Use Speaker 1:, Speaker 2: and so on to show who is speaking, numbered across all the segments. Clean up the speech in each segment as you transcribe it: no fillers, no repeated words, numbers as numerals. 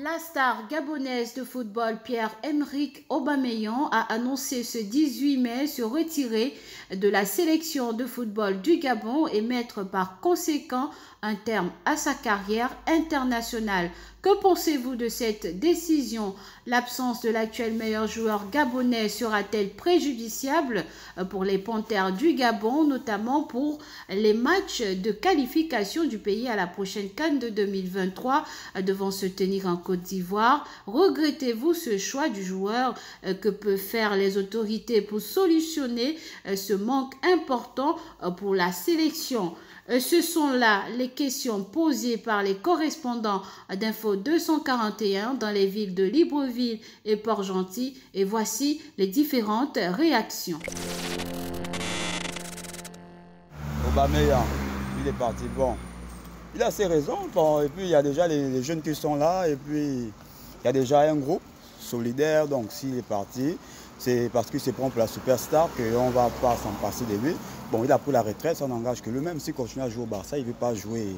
Speaker 1: La star gabonaise de football Pierre-Emerick Aubameyang a annoncé ce 18 mai se retirer de la sélection de football du Gabon et mettre par conséquent un terme à sa carrière internationale. Que pensez-vous de cette décision? L'absence de l'actuel meilleur joueur gabonais sera-t-elle préjudiciable pour les Panthères du Gabon, notamment pour les matchs de qualification du pays à la prochaine CAN de 2023 devant se tenir en Côte d'Ivoire? Regrettez-vous ce choix du joueur? Que peuvent faire les autorités pour solutionner ce manque important pour la sélection? Ce sont là les questions posées par les correspondants d'Info 241 dans les villes de Libreville et Port-Gentil. Et voici les différentes réactions.
Speaker 2: Aubameyang, il est parti. Bon, il a ses raisons. Bon, et puis il y a déjà les jeunes qui sont là. Et puis il y a déjà un groupe solidaire. Donc s'il est parti, c'est parce qu'il se prend pour la superstar qu'on ne va pas s'en passer de lui. Bon, il a pris la retraite, ça n'engage que lui-même. S'il continue à jouer au Barça, il ne veut pas jouer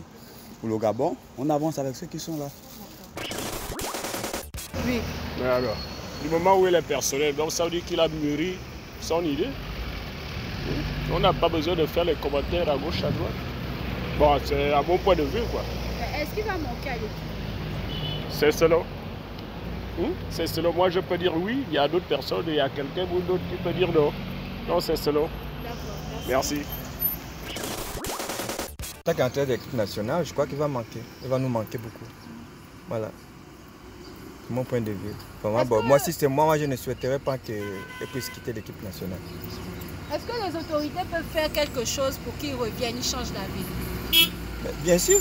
Speaker 2: pour le Gabon. On avance avec ceux qui sont là.
Speaker 3: Oui. Mais alors, du moment où il est personnel, donc ça veut dire qu'il a mûri son idée. On n'a pas besoin de faire les commentaires à gauche, à droite. Bon, c'est à mon point de vue, quoi.
Speaker 1: Est-ce qu'il va manquer à l'équipe?
Speaker 3: C'est selon. C'est selon. Moi, je peux dire oui. Il y a d'autres personnes, il y a quelqu'un ou d'autres qui peut dire non. Non, c'est selon.
Speaker 1: D'accord,
Speaker 3: merci.
Speaker 4: En tant qu'entraîneur de l'équipe nationale, je crois qu'il va manquer. Il va nous manquer beaucoup. Voilà. C'est mon point de vue. Vraiment, moi, si c'est moi, je ne souhaiterais pas qu'il puisse quitter l'équipe nationale.
Speaker 1: Est-ce que les autorités peuvent faire quelque chose pour qu'il revienne, il change d'avis?
Speaker 4: Bien sûr.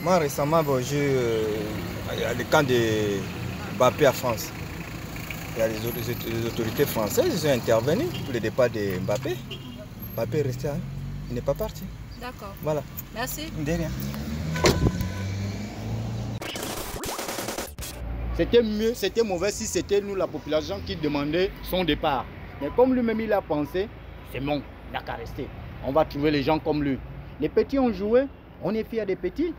Speaker 4: Moi, récemment, il y a le camp de Mbappé à France. Il y a les autorités françaises qui sont intervenues pour le départ de Mbappé. Mbappé est resté, hein? Il n'est pas parti.
Speaker 1: D'accord.
Speaker 4: Voilà.
Speaker 1: Merci.
Speaker 4: De rien.
Speaker 5: C'était mieux, c'était mauvais si c'était nous, la population, qui demandait son départ. Mais comme lui-même il a pensé, c'est bon, il n'a qu'à rester. On va trouver les gens comme lui. Les petits ont joué, on est fiers des petits.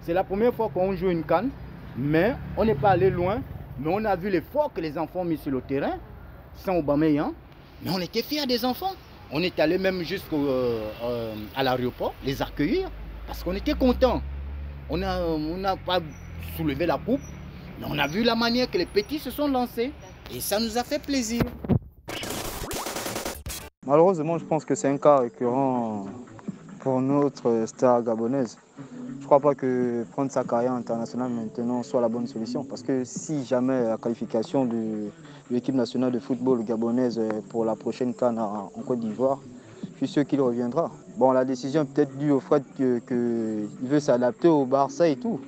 Speaker 5: C'est la première fois qu'on joue une CAN, mais on n'est pas allé loin. Mais on a vu l'effort que les enfants ont mis sur le terrain, sans Aubameyang. Mais on était fiers des enfants. On est allé même jusqu'à l'aéroport, les accueillir, parce qu'on était contents. On n'a pas soulevé la coupe, mais on a vu la manière que les petits se sont lancés. Et ça nous a fait plaisir.
Speaker 6: Malheureusement, je pense que c'est un cas récurrent pour notre star gabonaise. Je ne crois pas que prendre sa carrière internationale maintenant soit la bonne solution. Parce que si jamais la qualification de l'équipe nationale de football gabonaise pour la prochaine CAN en Côte d'Ivoire, je suis sûr qu'il reviendra. Bon, la décision est peut-être due au fait qu'il veut s'adapter au Barça et tout.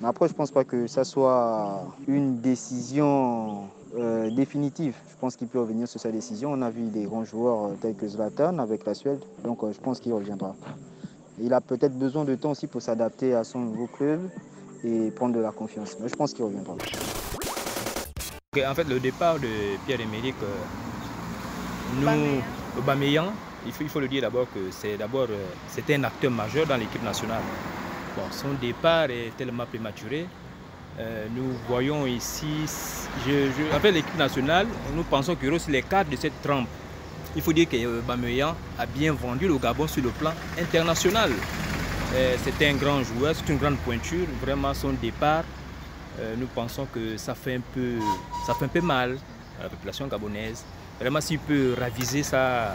Speaker 6: Mais après, je ne pense pas que ça soit une décision définitive. Je pense qu'il peut revenir sur sa décision. On a vu des grands joueurs tels que Zlatan avec la Suède, donc je pense qu'il reviendra. Il a peut-être besoin de temps aussi pour s'adapter à son nouveau club et prendre de la confiance. Mais je pense qu'il reviendra.
Speaker 7: En fait, le départ de Pierre-Emerick Aubameyang, il faut le dire d'abord que c'était un acteur majeur dans l'équipe nationale. Bon, son départ est tellement prématuré. Nous voyons ici, en fait, l'équipe nationale, nous pensons qu'il y aura aussi les cadres de cette trempe. Il faut dire que Aubameyang a bien vendu le Gabon sur le plan international. C'était un grand joueur, c'est une grande pointure. Vraiment, son départ, nous pensons que ça fait un peu mal à la population gabonaise. Vraiment, s'il peut raviser sa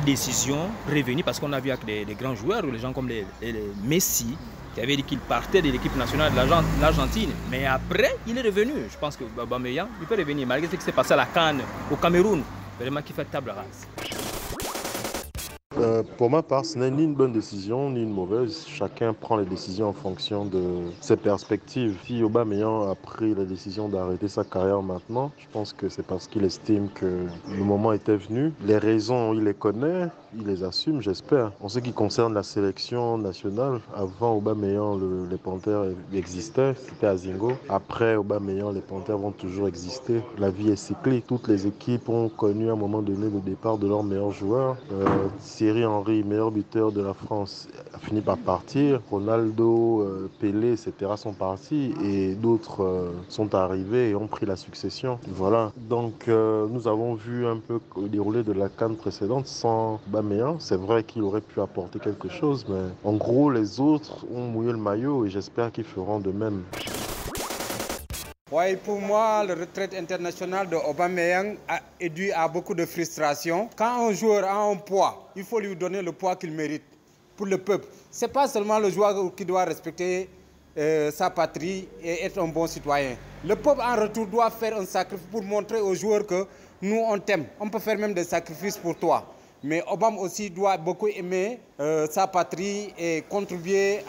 Speaker 7: décision, revenir, parce qu'on a vu avec des grands joueurs, les gens comme les Messi, qui avait dit qu'il partait de l'équipe nationale de l'Argentine. Mais après, il est revenu. Je pense que Aubameyang, il peut revenir, malgré ce qui s'est passé à la CAN au Cameroun. Vraiment qui fait table rase.
Speaker 8: Pour ma part, ce n'est ni une bonne décision ni une mauvaise. Chacun prend les décisions en fonction de ses perspectives. Si Aubameyang a pris la décision d'arrêter sa carrière maintenant, je pense que c'est parce qu'il estime que le moment était venu. Les raisons, il les connaît, il les assume, j'espère. En ce qui concerne la sélection nationale, avant Aubameyang, les Panthères existaient, c'était à Zingo. Après Aubameyang, les Panthères vont toujours exister. La vie est cyclique. Toutes les équipes ont connu à un moment donné le départ de leurs meilleurs joueurs. Thierry Henry, meilleur buteur de la France, a fini par partir. Ronaldo, Pelé, etc. sont partis et d'autres sont arrivés et ont pris la succession. Voilà. Donc nous avons vu un peu le déroulé de la CAN précédente sans Aubameyang. C'est vrai qu'il aurait pu apporter quelque chose, mais en gros les autres ont mouillé le maillot et j'espère qu'ils feront de même.
Speaker 9: Oui, pour moi, la retraite internationale de Aubameyang est due à beaucoup de frustration. Quand un joueur a un poids, il faut lui donner le poids qu'il mérite pour le peuple. Ce n'est pas seulement le joueur qui doit respecter sa patrie et être un bon citoyen. Le peuple en retour doit faire un sacrifice pour montrer aux joueurs que nous on t'aime. On peut faire même des sacrifices pour toi. Mais Obama aussi doit beaucoup aimer sa patrie et contribuer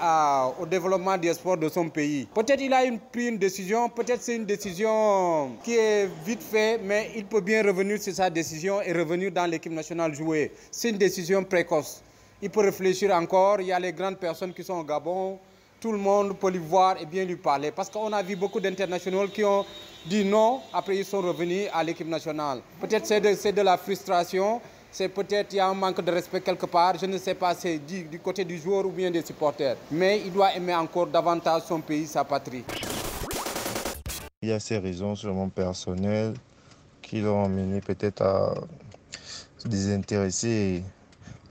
Speaker 9: au développement du sport de son pays. Peut-être il a pris une décision, peut-être c'est une décision qui est vite faite, mais il peut bien revenir sur sa décision et revenir dans l'équipe nationale jouer. C'est une décision précoce. Il peut réfléchir encore, il y a les grandes personnes qui sont au Gabon, tout le monde peut lui voir et bien lui parler. Parce qu'on a vu beaucoup d'internationaux qui ont dit non, après ils sont revenus à l'équipe nationale. Peut-être c'est de la frustration. C'est peut-être qu'il y a un manque de respect quelque part, je ne sais pas, c'est du côté du joueur ou bien des supporters. Mais il doit aimer encore davantage son pays, sa patrie.
Speaker 10: Il y a ces raisons sûrement personnelles qui l'ont amené peut-être à se désintéresser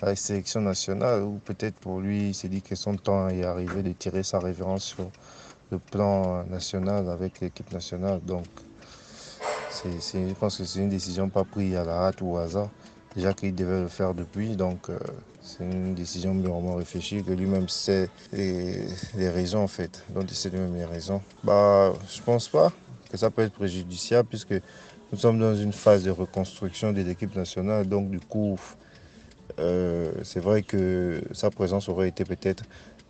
Speaker 10: à la sélection nationale, ou peut-être pour lui, il s'est dit que son temps est arrivé de tirer sa révérence sur le plan national avec l'équipe nationale. Donc, je pense que c'est une décision pas prise à la hâte ou au hasard. Déjà qu'il devait le faire depuis, donc c'est une décision mûrement réfléchie, que lui-même sait les raisons en fait, dont il sait lui-même les raisons. Je pense pas que ça peut être préjudiciable puisque nous sommes dans une phase de reconstruction de l'équipe nationale, donc du coup, c'est vrai que sa présence aurait été peut-être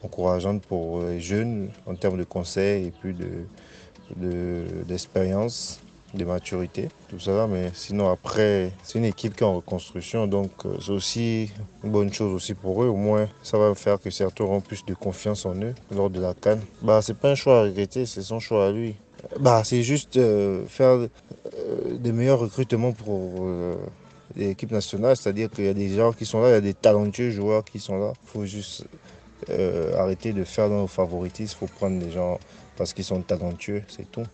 Speaker 10: encourageante pour les jeunes en termes de conseils et puis d'expérience. De maturité, tout ça, mais sinon après, c'est une équipe qui est en reconstruction, donc c'est aussi une bonne chose aussi pour eux. Au moins, ça va faire que certains auront plus de confiance en eux lors de la CAN. C'est pas un choix à regretter, c'est son choix à lui. C'est juste faire des meilleurs recrutements pour l'équipe nationale, c'est-à-dire qu'il y a des gens qui sont là, il y a des talentueux joueurs qui sont là. Il faut juste arrêter de faire dans le favoritisme, il faut prendre des gens parce qu'ils sont talentueux, c'est tout.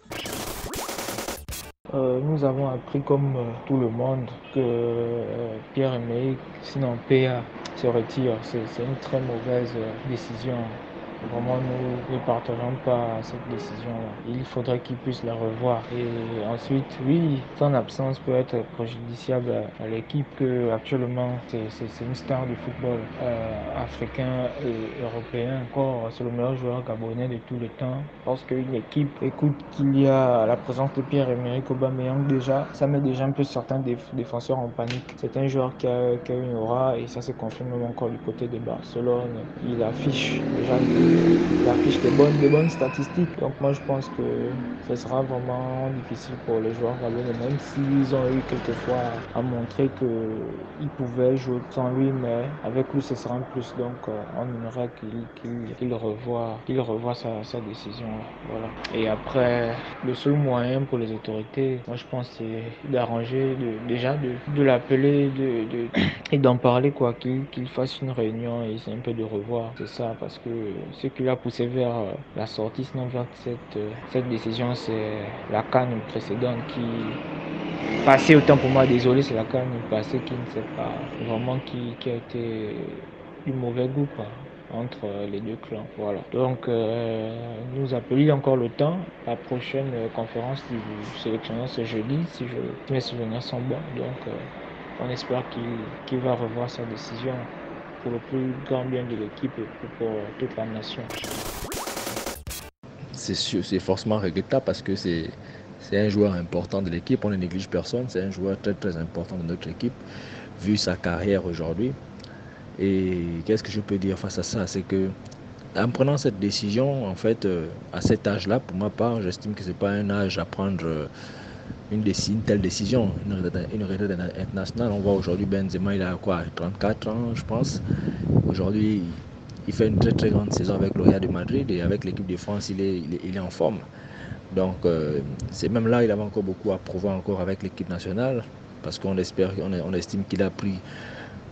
Speaker 11: Nous avons appris comme tout le monde que Pierre-Emerick, sinon PA, se retire. C'est une très mauvaise décision. Vraiment, nous ne partageons pas cette décision-là. Il faudrait qu'il puisse la revoir. Et ensuite, oui, son absence peut être préjudiciable à l'équipe, que actuellement c'est une star du football africain et européen. Encore, c'est le meilleur joueur gabonais de tous les temps. Parce qu'une équipe écoute qu'il y a la présence de Pierre-Emerick Aubameyang déjà, ça met déjà un peu certains défenseurs en panique. C'est un joueur qui a une aura et ça se confirme même encore du côté de Barcelone. Il affiche déjà des bonnes statistiques. Donc moi je pense que ce sera vraiment difficile pour les joueurs gabonais, même s'ils ont eu quelquefois à montrer qu'ils pouvaient jouer sans lui, mais avec lui ce sera un plus. Donc on aimerait qu'il revoie sa décision. Voilà. Et après, le seul moyen pour les autorités, moi je pense c'est d'arranger, de l'appeler et d'en parler, quoi, qu'il fasse une réunion et c'est un peu de revoir. C'est ça, parce que ce qui l'a poussé vers la sortie, sinon vers cette décision, c'est la CAN précédente qui passait, autant pour moi, désolé, c'est la CAN passée qui ne sait pas vraiment qui a été du mauvais goût, quoi, entre les deux clans. Voilà. Donc nous appelons, il y a encore le temps. La prochaine conférence du sélectionneur c'est jeudi, si mes souvenirs sont bons. Donc on espère qu'il va revoir sa décision pour le plus grand bien de l'équipe et pour toute la nation.
Speaker 12: C'est forcément regrettable parce que c'est un joueur important de l'équipe, on ne néglige personne, c'est un joueur très très important de notre équipe, vu sa carrière aujourd'hui. Et qu'est-ce que je peux dire face à ça? C'est que en prenant cette décision, en fait, à cet âge-là, pour ma part, j'estime que ce n'est pas un âge à prendre une telle décision, une retraite internationale. On voit aujourd'hui Benzema, il a quoi, 34 ans, je pense. Aujourd'hui, il fait une très très grande saison avec le Real de Madrid et avec l'équipe de France, il est en forme. Donc, c'est même là, il avait encore beaucoup à prouver encore avec l'équipe nationale parce qu'on estime qu'il a pris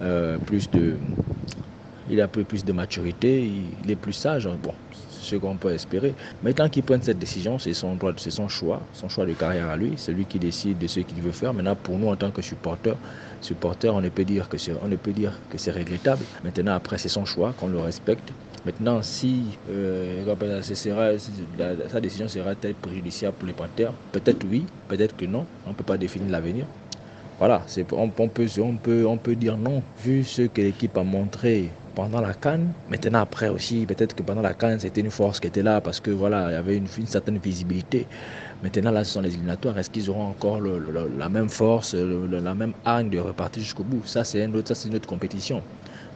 Speaker 12: il a un peu plus de maturité, il est plus sage. Bon, c'est ce qu'on peut espérer. Mais tant qu'il prenne cette décision, c'est son droit, c'est son choix de carrière à lui. C'est lui qui décide de ce qu'il veut faire. Maintenant, pour nous, en tant que supporters, on ne peut dire que c'est regrettable. Maintenant, après, c'est son choix, qu'on le respecte. Maintenant, si sa décision sera-t-elle préjudiciable pour les Panthères? Peut-être oui, peut-être que non. On ne peut pas définir l'avenir. Voilà, on peut dire non, vu ce que l'équipe a montré pendant la CAN. Maintenant, après aussi, peut-être que pendant la CAN, c'était une force qui était là parce que voilà, il y avait une certaine visibilité. Maintenant, là, ce sont les éliminatoires. Est-ce qu'ils auront encore la même force, la même hargne de repartir jusqu'au bout? Ça, c'est une autre compétition.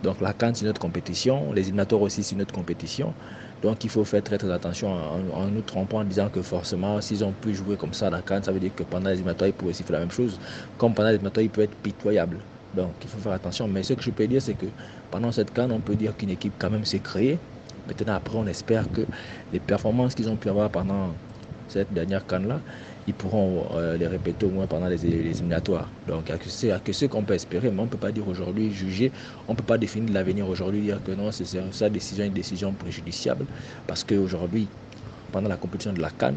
Speaker 12: Donc la CAN, c'est une autre compétition. Les éliminatoires aussi, c'est une autre compétition. Donc il faut faire très très attention en nous trompant en disant que forcément, s'ils ont pu jouer comme ça à la CAN, ça veut dire que pendant les éliminatoires, ils peuvent aussi faire la même chose. Comme pendant les éliminatoires, ils peuvent être pitoyables. Donc il faut faire attention. Mais ce que je peux dire, c'est que pendant cette CAN, on peut dire qu'une équipe quand même s'est créée. Maintenant, après, on espère que les performances qu'ils ont pu avoir pendant cette dernière CAN-là, ils pourront les répéter au moins pendant les éliminatoires. Donc, il n'y a que ce qu'on peut espérer, mais on ne peut pas dire aujourd'hui, juger, on ne peut pas définir l'avenir aujourd'hui, dire que non, c'est sa décision, une décision préjudiciable, parce qu'aujourd'hui, pendant la compétition de la CAN,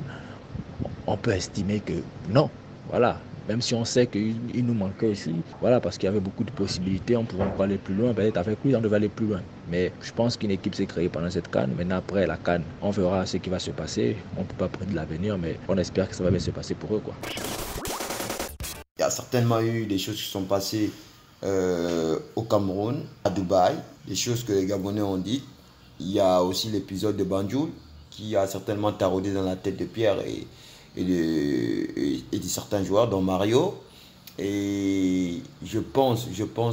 Speaker 12: on peut estimer que non, voilà. Même si on sait qu'il nous manquait aussi, voilà, parce qu'il y avait beaucoup de possibilités, on pouvait encore aller plus loin, peut-être avec lui, on devait aller plus loin. Mais je pense qu'une équipe s'est créée pendant cette CAN. Maintenant, après la CAN, on verra ce qui va se passer. On ne peut pas prédire l'avenir, mais on espère que ça va bien se passer pour eux, quoi.
Speaker 13: Il y a certainement eu des choses qui sont passées au Cameroun, à Dubaï, des choses que les Gabonais ont dites. Il y a aussi l'épisode de Banjul qui a certainement taraudé dans la tête de Pierre et de certains joueurs, dont Mario. Et je pense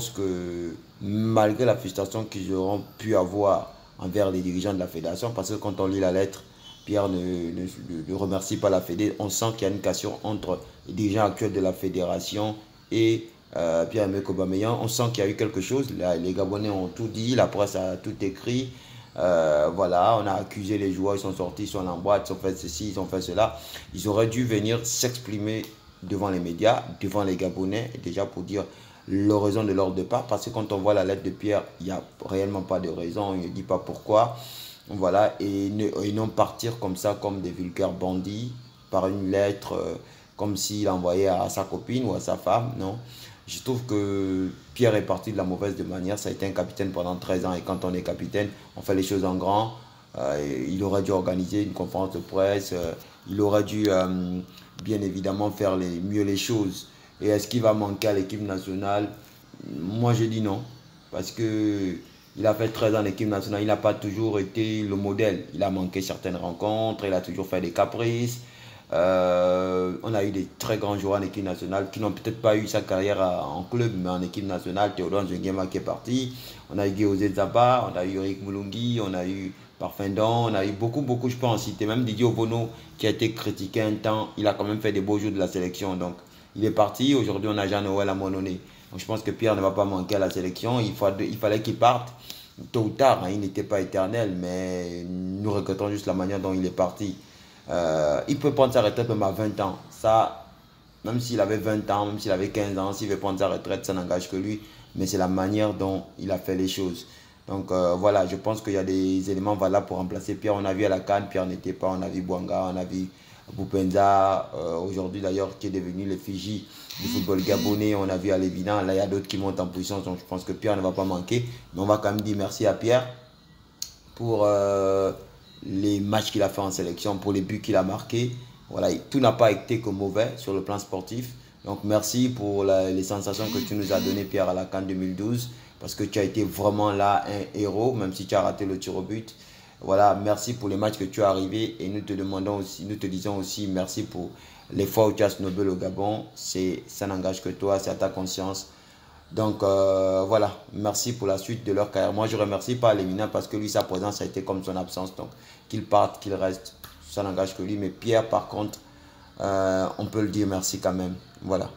Speaker 13: que malgré la frustration qu'ils auront pu avoir envers les dirigeants de la fédération, parce que quand on lit la lettre, Pierre ne remercie pas la fédé, on sent qu'il y a une cassure entre les dirigeants actuels de la fédération et Pierre-Emerick Aubameyang. On sent qu'il y a eu quelque chose. Là, les Gabonais ont tout dit, la presse a tout écrit. Voilà, on a accusé les joueurs, ils sont sortis, ils sont en boîte, ils ont fait ceci, ils ont fait cela. Ils auraient dû venir s'exprimer devant les médias, devant les Gabonais, déjà pour dire la raison de leur départ. Parce que quand on voit la lettre de Pierre, il n'y a réellement pas de raison, il ne dit pas pourquoi. Voilà, et non partir comme ça, comme des vulgaires bandits, par une lettre, comme s'il envoyait à sa copine ou à sa femme, non. Je trouve que Pierre est parti de la mauvaise manière. Ça a été un capitaine pendant 13 ans. Et quand on est capitaine, on fait les choses en grand. Il aurait dû organiser une conférence de presse. Il aurait dû, bien évidemment, faire mieux les choses. Et est-ce qu'il va manquer à l'équipe nationale? Moi, je dis non. Parce qu'il a fait 13 ans en équipe nationale. Il n'a pas toujours été le modèle. Il a manqué certaines rencontres. Il a toujours fait des caprices. On a eu des très grands joueurs en équipe nationale qui n'ont peut-être pas eu sa carrière en club, mais en équipe nationale. Théodore Nzengema qui est parti, on a eu Guéosé Zaba, on a eu Eric Moulungi, on a eu Parfendon, on a eu beaucoup, je peux en citer, même Didier Obono qui a été critiqué un temps, il a quand même fait des beaux jours de la sélection, donc il est parti. Aujourd'hui on a Jean-Noël Amononé, donc je pense que Pierre ne va pas manquer à la sélection. Il fallait qu'il parte tôt ou tard, hein. Il n'était pas éternel, mais nous regrettons juste la manière dont il est parti. Il peut prendre sa retraite même à 20 ans. Ça, même s'il avait 20 ans, même s'il avait 15 ans, s'il veut prendre sa retraite, ça n'engage que lui. Mais c'est la manière dont il a fait les choses. Donc voilà, je pense qu'il y a des éléments valables pour remplacer Pierre. On a vu à la CAN, Pierre n'était pas. On a vu Bouanga, on a vu Boupenza. Aujourd'hui d'ailleurs, qui est devenu le Fiji du football gabonais. On a vu Alevina. Là, il y a d'autres qui montent en puissance. Donc je pense que Pierre ne va pas manquer. Mais on va quand même dire merci à Pierre pour les matchs qu'il a fait en sélection, pour les buts qu'il a marqués. Voilà, tout n'a pas été que mauvais sur le plan sportif. Donc merci pour les sensations que tu nous as données, Pierre, à la CAN 2012, parce que tu as été vraiment là un héros, même si tu as raté le tir au but. Voilà, merci pour les matchs que tu as arrivés, et nous te disons aussi merci pour les fois où tu as snobé le Gabon. Ça n'engage que toi, c'est à ta conscience. Donc voilà, merci pour la suite de leur carrière. Moi je ne remercie pas Lemina parce que lui, sa présence a été comme son absence. Donc qu'il parte, qu'il reste, ça n'engage que lui. Mais Pierre par contre, on peut le dire merci quand même. Voilà.